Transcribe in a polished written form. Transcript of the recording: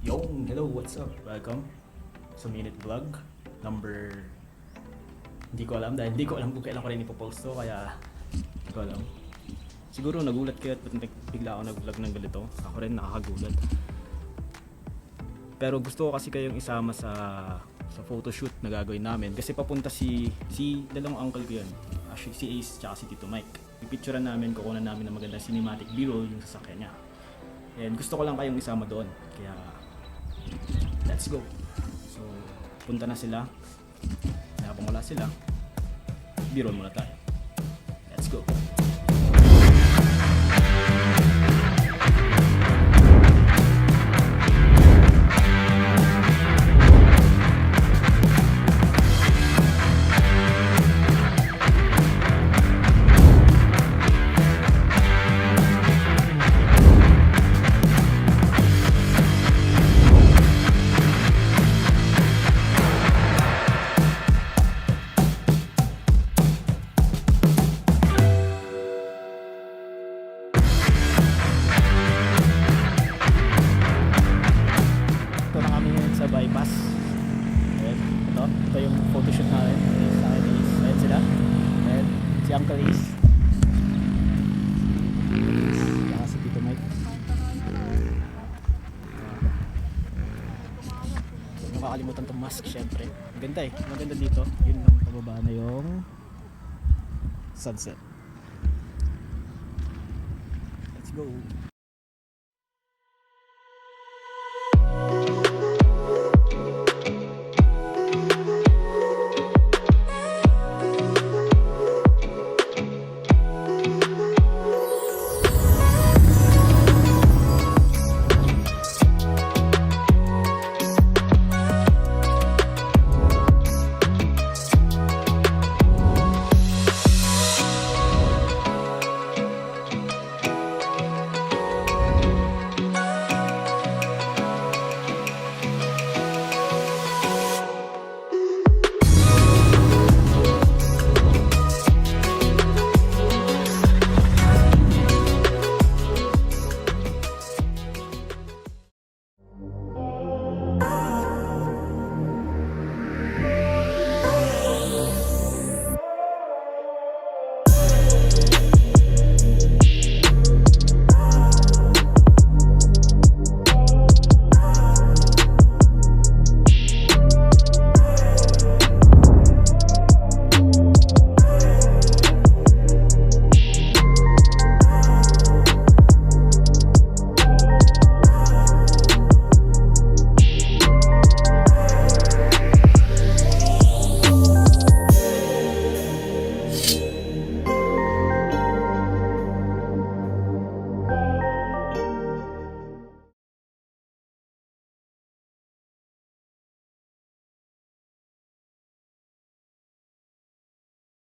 Hello, what's up? Welcome sa Minute Vlog number, hindi ko alam dahil hindi ko alam kung kailan ko rin ipopost to, kaya hindi ko alam. Siguro nagulat kayo at bigla ako nag-vlog ng ganito. Ako rin nakakagulat. Pero gusto ko kasi kayong isama sa photoshoot na gagawin namin kasi papunta si dalawang uncle ko yun. Actually si Ace tsaka si Tito Mike. Pipicturean namin, kukunan namin ng magandang cinematic b-roll yung sasakyan niya. And gusto ko lang kayong isama doon. Kaya let's go. So punta na sila. Habang wala sila, b-roll muna tayo. Let's go. Bypass. Ito yung photoshoot namin. Ayan sila. Ayan si Uncle Ace. Saka si Tito Mike. Huwag nyo kakalimutan itong mask syempre. Maganda maganda dito. Yun lang pababa na yung sunset. Let's go.